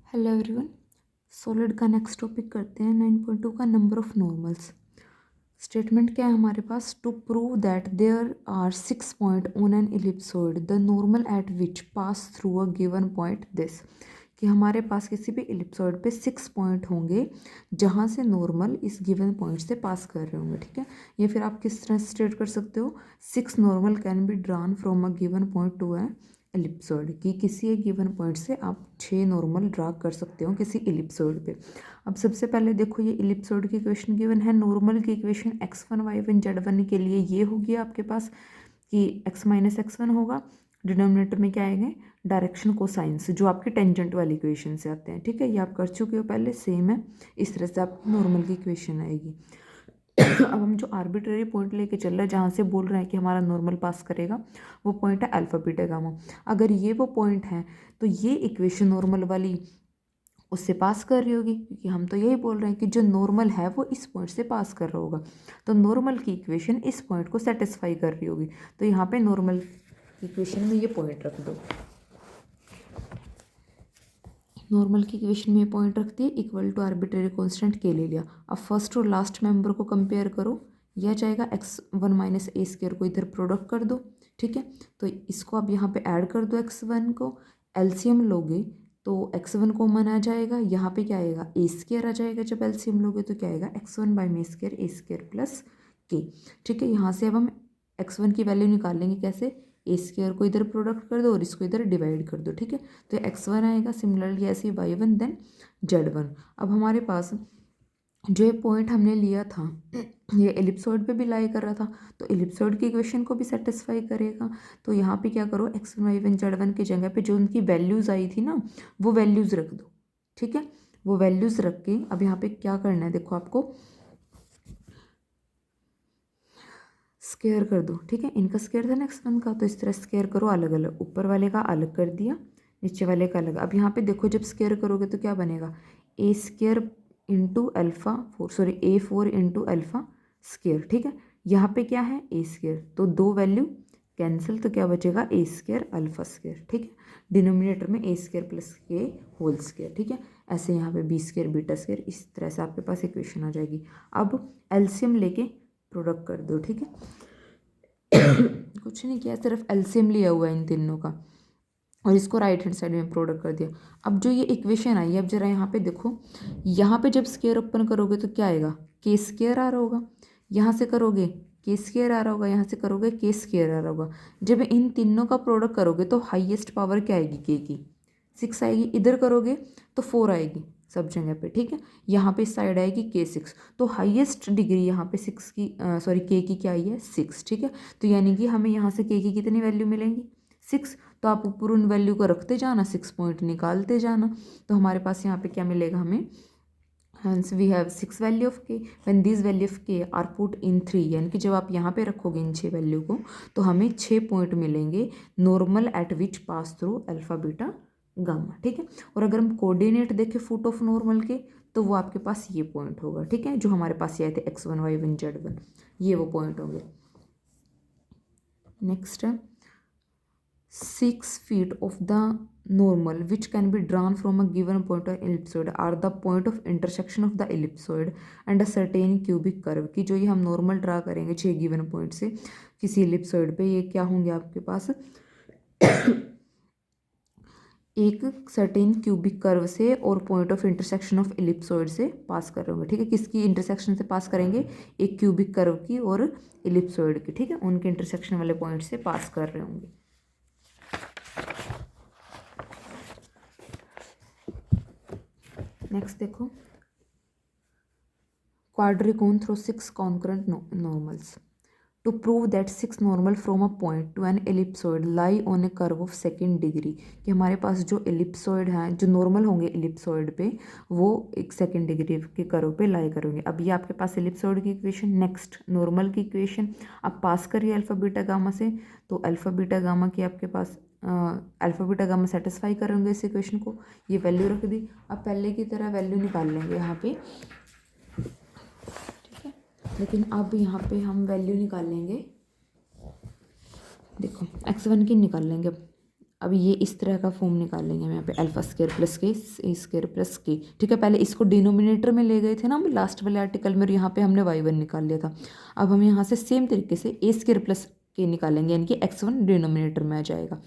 Hello everyone. Solid का next topic करते हैं 9.2 का नंबर ऑफ नॉर्मल्स। स्टेटमेंट क्या है हमारे पास? To prove that there are 6 point on an ellipsoid the normal at which pass through a given point this, कि हमारे पास किसी भी इलिप्सॉइड पे 6 पॉइंट होंगे जहाँ से नॉर्मल इस गिवन पॉइंट से पास कर रहे होंगे। ठीक है, या फिर आप किस तरह से स्टेट कर सकते हो? 6 normal can be drawn from a given point two A ellipsoid, कि किसी एक गिवन पॉइंट से आप 6 नॉर्मल ड्रा कर सकते हो किसी इलिप्सॉइड पे। अब सबसे पहले देखो, ये इलिप्सॉइड की इक्वेशन गिवन है। नॉर्मल की इक्वेशन x1 y1 z1 के लिए ये होगी आपके पास कि x माइनस x1 होगा। डिनोमिनेटर में क्या आएंगे? डायरेक्शन कोसाइंस, जो आपके टेंजेंट वाली इक्वेशन से आते हैं। ठीक है, ये आप कर चुके हो पहले, सेम है। इस तरह से आपकी नॉर्मल की इक्वेशन आएगी। अब हम जो आर्बिट्रेरी पॉइंट लेके चल रहे हैं, जहाँ से बोल रहे हैं कि हमारा नॉर्मल पास करेगा, वो पॉइंट है अल्फा बीटा गामा। अगर ये वो पॉइंट है तो ये इक्वेशन नॉर्मल वाली उससे पास कर रही होगी, क्योंकि हम तो यही बोल रहे हैं कि जो नॉर्मल है वो इस पॉइंट से पास कर रहा होगा, तो नॉर्मल की इक्वेशन इस पॉइंट को सेटिस्फाई कर रही होगी। तो यहाँ पे नॉर्मल इक्वेशन में ये पॉइंट रख दो। नॉर्मल की इक्वेशन में पॉइंट रखती है, इक्वल टू आर्बिट्रेरी कांस्टेंट के ले लिया। अब फर्स्ट और लास्ट मेंबर को कंपेयर करो, यह जाएगा x1 माइनस ए स्क्र को इधर प्रोडक्ट कर दो। ठीक है, तो इसको अब यहाँ पे ऐड कर दो। x1 को एलसीएम लोगे तो x1 कॉमन आ जाएगा, यहाँ पे क्या आएगा? ए स्क्र आ जाएगा। जब एलसीएम लोगे तो क्या आएगा? x1 बाई में स्क्र ए स्क्र प्लस के। ठीक है, यहाँ से अब हम x1 की वैल्यू निकाल लेंगे। कैसे? ए स्क्र को इधर प्रोडक्ट कर दो और इसको इधर डिवाइड कर दो। ठीक है, तो x1 आएगा, सिमिलरली ऐसे y1 देन z1। अब हमारे पास जो ये पॉइंट हमने लिया था ये एलिप्सॉइड पे भी लाई कर रहा था, तो एलिप्सॉइड की इक्वेशन को भी सेटिस्फाई करेगा। तो यहाँ पे क्या करो, x1 y1 z1 की जगह पे जो उनकी वैल्यूज़ आई थी ना, वो वैल्यूज़ रख दो। ठीक है, वो वैल्यूज़ रख के अब यहाँ पे क्या करना है, देखो आपको स्केयर कर दो। ठीक है, इनका स्केयर था ना x1 का, तो इस तरह स्केयर करो अलग अलग, ऊपर वाले का अलग कर दिया, नीचे वाले का अलग। अब यहाँ पे देखो, जब स्केयर करोगे तो क्या बनेगा? A square into alpha four, sorry A4 into alpha square. ठीक है, यहाँ पे क्या है? ए स्केयर, तो दो वैल्यू कैंसिल, तो क्या बचेगा? ए स्केयर अल्फा स्केयर। ठीक है, डिनोमिनेटर में ए स्केयर प्लस के होल स्केयर। ठीक है, ऐसे यहाँ पे बी स्केयर बीटा स्केयर, इस तरह से आपके पास इक्वेशन आ जाएगी। अब एलसीएम लेके प्रोडक्ट कर दो। ठीक है, कुछ नहीं किया, सिर्फ एलसीएम लिया हुआ है इन तीनों का और इसको राइट हैंड साइड में प्रोडक्ट कर दिया। अब जो ये इक्वेशन आई है, अब जरा यहाँ पे देखो, यहाँ पे जब स्केयर ओपन करोगे तो क्या आएगा? के स्केयर आ रहा होगा। यहाँ से करोगे के स्केयर आ रहा होगा, यहाँ से करोगे के स्केयर आ रहा होगा। जब इन तीनों का प्रोडक्ट करोगे तो हाईएस्ट पावर क्या आएगी? के की 6 आएगी। इधर करोगे तो 4 आएगी सब जगह पे। ठीक है, यहाँ पे इस साइड आएगी k6, तो हाईएस्ट डिग्री यहाँ पे 6 की सॉरी के की क्या आई है? 6। ठीक है, तो यानी कि हमें यहाँ से के की कितनी वैल्यू मिलेंगी? 6। तो आप ऊपर उन वैल्यू को रखते जाना, 6 पॉइंट निकालते जाना, तो हमारे पास यहाँ पे क्या मिलेगा हमें? hence we have 6 value of k when these value of k are put in 3, यानी कि जब आप यहाँ पे रखोगे इन 6 वैल्यू को तो हमें 6 पॉइंट मिलेंगे normal at which pass through alpha beta gamma. ठीक है, और अगर हम कोऑर्डिनेट देखें फुट ऑफ नॉर्मल के, तो वो आपके पास ये पॉइंट होगा। ठीक है, जो हमारे पास ये आए थे x1 y1 z1, ये वो पॉइंट होंगे। नेक्स्ट है 6 feet of the normal which can be drawn from a given point of ellipsoid are the point of intersection of the ellipsoid and a certain cubic curve, कि जो ये हम normal draw करेंगे 6 given point से किसी ellipsoid पे, ये क्या होंगे आपके पास? एक सर्टेन क्यूबिक कर्व से और point of intersection of ellipsoid से पास कर रहे होंगे। ठीक है, किसकी इंटरसेक्शन से पास करेंगे? एक क्यूबिक कर्व की और एलिप्सॉइड की। ठीक है, उनके इंटरसेक्शन वाले पॉइंट से पास कर रहे होंगे। नेक्स्ट देखो, quadric cone through 6 concurrent normals to prove that 6 normal from a point to an ellipsoid lie on a curve of second degree, कि हमारे पास जो एलिप्सॉइड हैं, जो नॉर्मल होंगे एलिप्सॉइड पे, वो एक सेकेंड डिग्री के कर्व पे लाई करेंगे। अब ये आपके पास एलिप्सॉइड की इक्वेशन, नेक्स्ट नॉर्मल की इक्वेशन। अब पास करिए अल्फा बीटा गामा से, तो अल्फा बीटा गामा की आपके पास अल्फा बीटा गामा सेटिस्फाई करेंगे इस इक्वेशन को, ये वैल्यू रख दी। अब पहले की तरह वैल्यू निकाल लेंगे यहाँ पे, ठीक है, लेकिन अब यहाँ पे हम वैल्यू निकाल लेंगे, देखो x1 की निकाल लेंगे। अब अब ये इस तरह का फॉर्म निकाल लेंगे हम यहाँ पे अल्फा स्क्वायर प्लस के ए स्क्वायर प्लस के, ठीक है। पहले इसको डिनोमिनेटर में ले गए थे ना हम लास्ट वाले आर्टिकल में, और यहाँ पे हमने y1 निकाल लिया था। अब हम यहाँ से सेम तरीके से ए स्क्वायर प्लस के निकालेंगे, यानी कि x1 डिनोमिनेटर में आ जाएगा,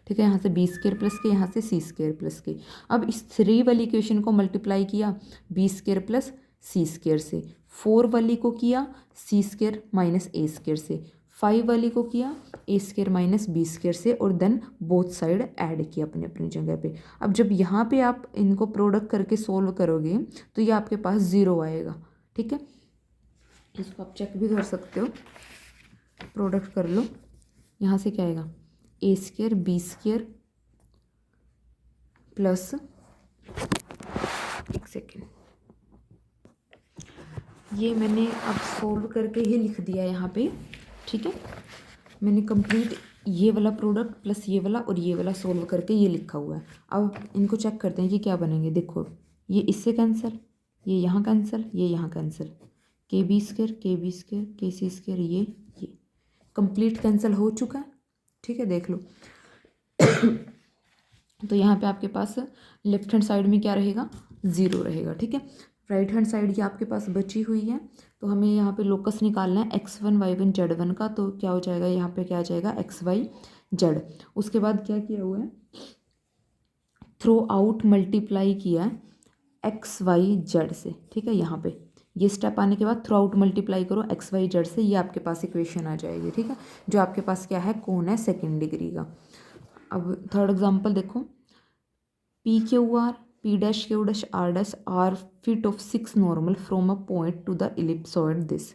ठीक है। यहाँ से बी स्क्वायर प्लस के, यहाँ से सी स्क्वायर प्लस के। अब इस 3 वाली इक्वेशन को मल्टीप्लाई किया बी स्क्वायर प्लस सी स्क्वायर से, 4 वाली को किया सी स्क्वायर माइनस ए स्क्वायर से, 5 वाली को किया ए स्क्वायर माइनस बी स्क्वायर से, और देन बोथ साइड ऐड किया अपनी अपनी जगह पे। अब जब यहाँ पे आप इनको प्रोडक्ट करके सोल्व करोगे तो ये आपके पास 0 आएगा, ठीक है। इसको आप चेक भी कर सकते हो, प्रोडक्ट कर लो। यहाँ से क्या आएगा ए स्क्वायर बी स्क्वायर प्लस, एक सेकेंड, ये मैंने अब सोल्व करके ही लिख दिया यहाँ पे, ठीक है। मैंने कंप्लीट ये वाला प्रोडक्ट प्लस ये वाला और ये वाला सोल्व करके ये लिखा हुआ है। अब इनको चेक करते हैं कि क्या बनेंगे। देखो ये इससे कैंसिल, ये यहाँ कैंसिल, ये यहाँ कैंसिल, के बी स्क्वायर के सी स्क्वायर, ये कंप्लीट कैंसिल हो चुका है, ठीक है। देख लो तो यहाँ पे आपके पास लेफ्ट हैंड साइड में क्या रहेगा 0 रहेगा, ठीक है। राइट हैंड साइड ये आपके पास बची हुई है, तो हमें यहाँ पे लोकस निकालना है x1 y1 z1 का। तो क्या हो जाएगा यहाँ पे, क्या आ जाएगा x y z। उसके बाद क्या किया हुआ है, थ्रू आउट मल्टीप्लाई किया है x y z से, ठीक है। यहाँ पे ये स्टेप आने के बाद थ्रू आउट मल्टीप्लाई करो x y z से, ये आपके पास इक्वेशन आ जाएगी, ठीक है। जो आपके पास क्या है, कोण है सेकेंड डिग्री का। अब थर्ड एग्जाम्पल देखो, P Q R P dash Q dash R dash are feet of 6 normal from a point to the ellipsoid this,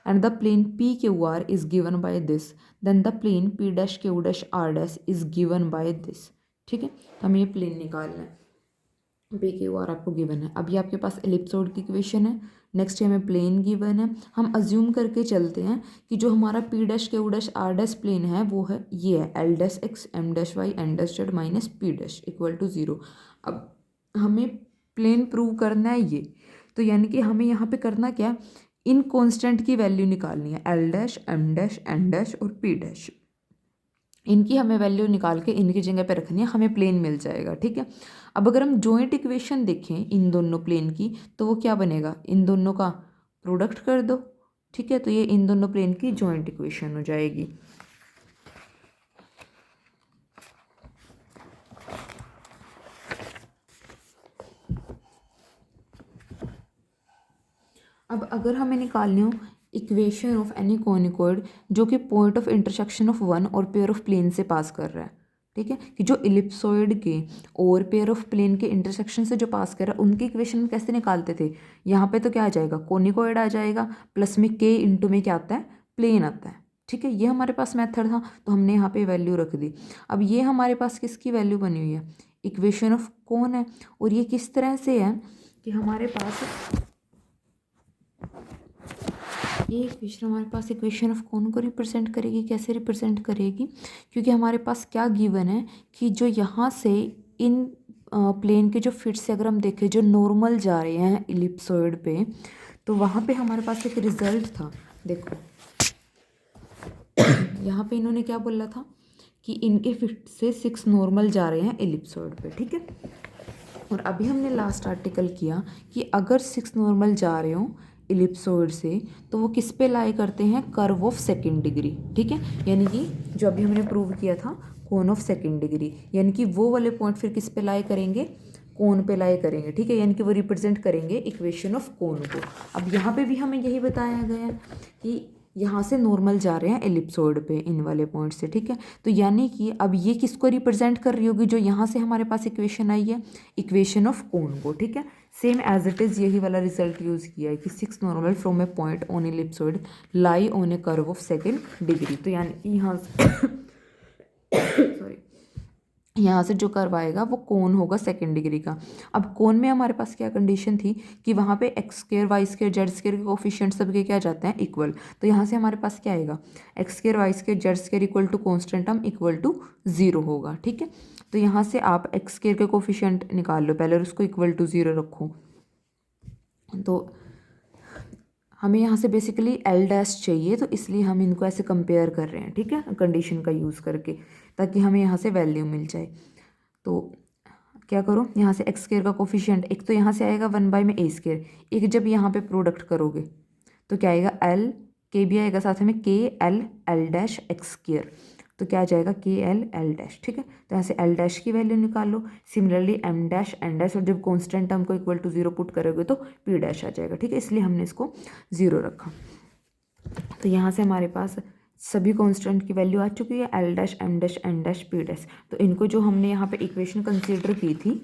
and the plane PQR is given by this, then the plane P dash Q dash R dash is given by this, ठीक है। हमें ये plane निकालना है, PQR आपको given है। अब ये आपके पास एलिप्सोइड की इक्वेशन है, नेक्स्ट हमें प्लेन गिवन है। हम अज्यूम करके चलते हैं कि जो हमारा P dash Q dash R dash plane है वो है ये है L dash x M dash y N dash z minus P dash equal to 0। अब हमें प्लेन प्रूव करना है ये, तो यानी कि हमें यहाँ पे करना क्या, इन कांस्टेंट की वैल्यू निकालनी है, L dash M dash N dash और पी डैश। इनकी हमें वैल्यू निकाल के इनकी जगह पे रखनी है, हमें प्लेन मिल जाएगा, ठीक है। अब अगर हम जॉइंट इक्वेशन देखें इन दोनों प्लेन की, तो वो क्या बनेगा, इन दोनों का प्रोडक्ट कर दो, ठीक है। तो ये इन दोनों प्लेन की जॉइंट इक्वेशन हो जाएगी। अब अगर हमें निकालनी हो इक्वेशन ऑफ एनी कोनिकॉइड जो कि point of intersection of one और पेयर ऑफ प्लेन से पास कर रहा है, ठीक है, कि जो इलिप्सॉइड के और पेयर ऑफ प्लेन के इंटरसेक्शन से जो पास कर रहा है, उनकी इक्वेशन कैसे निकालते थे। यहाँ पे तो क्या आ जाएगा, कोनिकॉइड आ जाएगा, प्लस में के इंटू में क्या आता है, प्लेन आता है, ठीक है। ये हमारे पास मेथड था, तो हमने यहाँ पे वैल्यू रख दी। अब ये हमारे पास किसकी वैल्यू बनी हुई है, इक्वेशन ऑफ कोन है। और ये किस तरह से है कि हमारे पास ये इक्वेशन हमारे पास इक्वेशन ऑफ कोन को रिप्रेजेंट करेगी। कैसे रिप्रेजेंट करेगी, क्योंकि हमारे पास क्या गिवन है कि जो यहाँ से इन प्लेन के जो फिट से अगर हम देखें जो नॉर्मल जा रहे हैं इलिप्सॉइड पे, तो वहाँ पे हमारे पास एक रिजल्ट था। देखो यहाँ पे इन्होंने क्या बोला था कि इनके फिट से 6 नॉर्मल जा रहे हैं इलिप्सॉइड पे, ठीक है। और अभी हमने लास्ट आर्टिकल किया कि अगर 6 नॉर्मल जा रहे हो इलिप्सॉइड से, तो वो किस पे लाई करते हैं, कर्व ऑफ सेकेंड डिग्री, ठीक है। यानी कि जो अभी हमने प्रूव किया था कोन ऑफ सेकेंड डिग्री, यानी कि वो वाले पॉइंट फिर किस पे लाई करेंगे, कोन पे लाई करेंगे, ठीक है। यानी कि वो रिप्रेजेंट करेंगे इक्वेशन ऑफ कोन को। अब यहाँ पे भी हमें यही बताया गया है कि यहाँ से नॉर्मल जा रहे हैं एलिप्सोइड पे इन वाले पॉइंट से, ठीक है। तो यानी कि अब ये किसको रिप्रेजेंट कर रही होगी, जो यहाँ से हमारे पास इक्वेशन आई है, इक्वेशन ऑफ कोन को, ठीक है। सेम एज इट इज़ यही वाला रिजल्ट यूज़ किया है कि 6 normal from a point on ellipsoid lie on a curve of second degree. तो यानी यहाँ सॉरी यहाँ से जो कर्व आएगा वो कोन होगा सेकेंड डिग्री का। अब कोन में हमारे पास क्या कंडीशन थी कि वहाँ पे X square Y square Z square के कोफिशिएंट सबके क्या जाते हैं, इक्वल। तो यहाँ से हमारे पास क्या आएगा, X square Y square Z square equal to constant term equal to 0 होगा, ठीक है। तो यहाँ से आप एक्स स्क्र के कोफिशिएंट निकाल लो पहले और उसको इक्वल टू 0 रखो। तो हमें यहाँ से बेसिकली एल डैश चाहिए, तो इसलिए हम इनको ऐसे कंपेयर कर रहे हैं, ठीक है, कंडीशन का यूज़ करके, ताकि हमें यहाँ से वैल्यू मिल जाए। तो क्या करो, यहाँ से एक्स स्क्र का कोफिशिएंट एक तो यहाँ से आएगा 1 में ए स्क्र, एक जब यहाँ पे प्रोडक्ट करोगे तो क्या आएगा, एल के भी आएगा साथ में, के L L dash x square, तो क्या आ जाएगा, के एल एल डैश, ठीक है। तो यहाँ से एल डैश की वैल्यू निकाल लो। Similarly m dash N dash, और जब कॉन्स्टेंट टर्म को इक्वल टू 0 पुट करोगे तो पी डैश आ जाएगा, ठीक है, इसलिए हमने इसको 0 रखा। तो यहाँ से हमारे पास सभी कांस्टेंट की वैल्यू आ चुकी है, L dash M dash N dash P dash. तो इनको जो हमने यहाँ पे इक्वेशन कंसीडर की थी,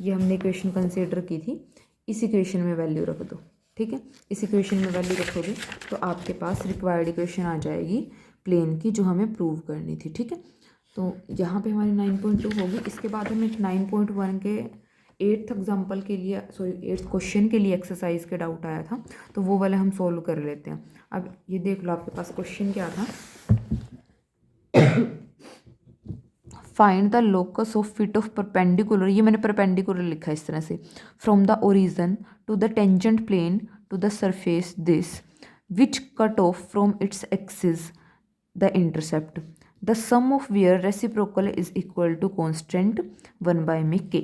ये हमने इक्वेशन कंसीडर की थी, इस इक्वेशन में वैल्यू रख दो, ठीक है। इस इक्वेशन में वैल्यू रखोगे तो आपके पास रिक्वायर्ड इक्वेशन आ जाएगी प्लेन की, जो हमें प्रूव करनी थी, ठीक है। तो यहाँ पे हमारी 9.2 होगी। इसके बाद हमें 9.1 के 8th एग्जाम्पल के लिए, सॉरी 8th क्वेश्चन के लिए एक्सरसाइज के डाउट आया था, तो वो वाला हम सोल्व कर लेते हैं। अब ये देख लो आपके पास क्वेश्चन क्या था, find the locus of foot of perpendicular, ये मैंने परपेंडिकुलर लिखा है इस तरह से, from the origin to the tangent plane to the surface this which cut off from its axis the intercept, the sum of where reciprocal is equal to constant 1 में के।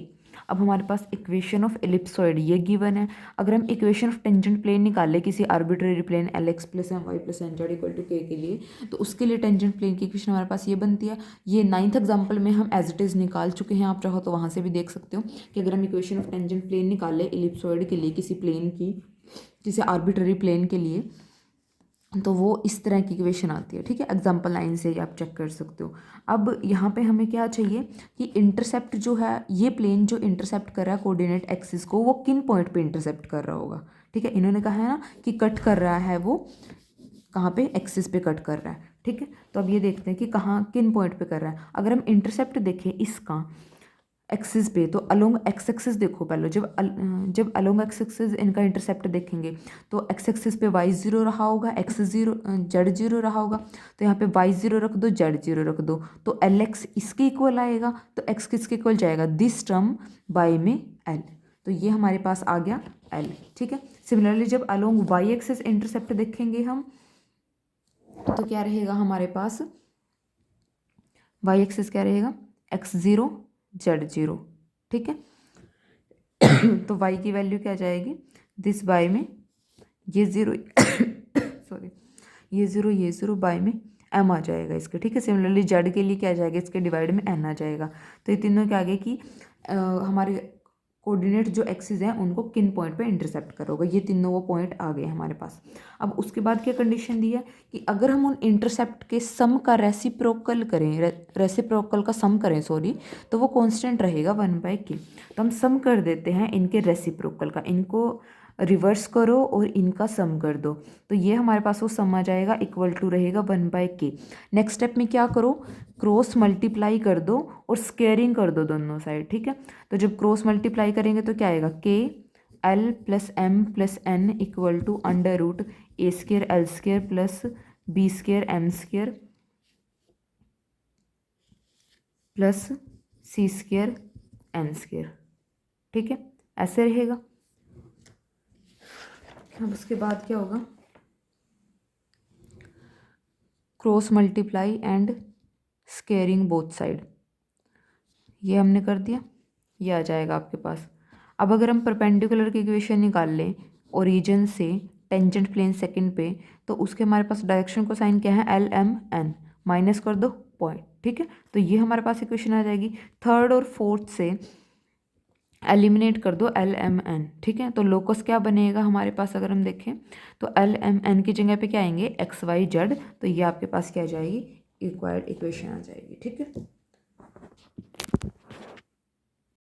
अब हमारे पास इक्वेशन ऑफ एलिप्सॉइड ये given है। अगर हम equation of tangent plane निकाले किसी arbitrary plane L x plus M Y plus N Z equal to K के लिए, तो उसके लिए टेंजेंट प्लेन की इक्वेशन हमारे पास ये बनती है। ये 9th एग्जाम्पल में हम एज इट इज़ निकाल चुके हैं, आप चाहो तो वहाँ से भी देख सकते हो कि अगर हम इक्वेशन ऑफ टेंजेंट प्लेन निकाले एलिप्सॉइड के लिए, किसी प्लेन की, किसी आर्बिट्रेरी प्लेन के लिए, तो वो इस तरह की इक्वेशन आती है, ठीक है। एग्जाम्पल 9 से आप चेक कर सकते हो। अब यहाँ पे हमें क्या चाहिए कि इंटरसेप्ट जो है, ये प्लेन जो इंटरसेप्ट कर रहा है कोऑर्डिनेट एक्सिस को, वो किन पॉइंट पे इंटरसेप्ट कर रहा होगा, ठीक है। इन्होंने कहा है ना कि कट कर रहा है, वो कहाँ पे, एक्सिस पे कट कर रहा है, ठीक है। तो अब ये देखते हैं कि कहाँ किन पॉइंट पे कर रहा है। अगर हम इंटरसेप्ट देखें इसका एक्सिस पे, तो अलोंग एक्स एक्सिस देखो पहले, जब अलोंग एक्स एक्सिस इनका इंटरसेप्ट देखेंगे तो एक्स एक्सिस पे वाई 0 रहा होगा, एक्स 0 जेड 0 रहा होगा, तो यहाँ पे वाई 0 रख दो, जेड 0 रख दो, तो एल एक्स इसके इक्वल आएगा, तो एक्स किसके इक्वल जाएगा, दिस टर्म बाई में एल, तो ये हमारे पास आ गया एल, ठीक है। सिमिलरली जब अलोंग वाई एक्सिस इंटरसेप्ट देखेंगे हम, तो क्या रहेगा हमारे पास, वाई एक्सिस क्या रहेगा, एक्स 0 जेड 0, ठीक है। तो y की वैल्यू क्या जाएगी, दिस बाय में ये 0 सॉरी ये 0 बाय में m आ जाएगा इसके, ठीक है। सिमिलरली जेड के लिए क्या आ जाएगा, इसके डिवाइड में n आ जाएगा। तो ये तीनों क्या आगे कि हमारे कोऑर्डिनेट जो एक्सिस हैं उनको किन पॉइंट पे इंटरसेप्ट करोगे, ये तीनों वो पॉइंट आ गए हमारे पास। अब उसके बाद क्या कंडीशन दी है कि अगर हम उन इंटरसेप्ट के सम का रेसिप्रोकल करें, रेसिप्रोकल का सम करें सॉरी, तो वो कांस्टेंट रहेगा 1/k। तो हम सम कर देते हैं इनके रेसिप्रोकल का, इनको रिवर्स करो और इनका सम कर दो, तो ये हमारे पास वो सम आ जाएगा, इक्वल टू रहेगा 1/k। नेक्स्ट स्टेप में क्या करो, क्रॉस मल्टीप्लाई कर दो और स्क्वेयरिंग कर दो दोनों साइड, ठीक है। तो जब क्रॉस मल्टीप्लाई करेंगे तो क्या आएगा, k L plus M plus N equal to under root A square L square plus B square M square plus C square N square, ठीक है, ऐसे रहेगा। अब उसके बाद क्या होगा, cross multiply and squaring both side, ये हमने कर दिया, ये आ जाएगा आपके पास। अब अगर हम परपेंडिकुलर की इक्वेशन निकाल लें ओरिजिन से टेंजेंट प्लेन सेकंड पे, तो उसके हमारे पास डायरेक्शन को साइन क्या है, एल एम एन, माइनस कर दो पॉइंट, ठीक है। तो ये हमारे पास इक्वेशन आ जाएगी। थर्ड और फोर्थ से एलिमिनेट कर दो एल एम एन, ठीक है। तो लोकस क्या बनेगा हमारे पास, अगर हम देखें तो एल एम एन की जगह पे क्या आएंगे, एक्स वाई जेड, तो ये आपके पास क्या आ जाएगी, रिक्वायर्ड इक्वेशन आ जाएगी, ठीक है।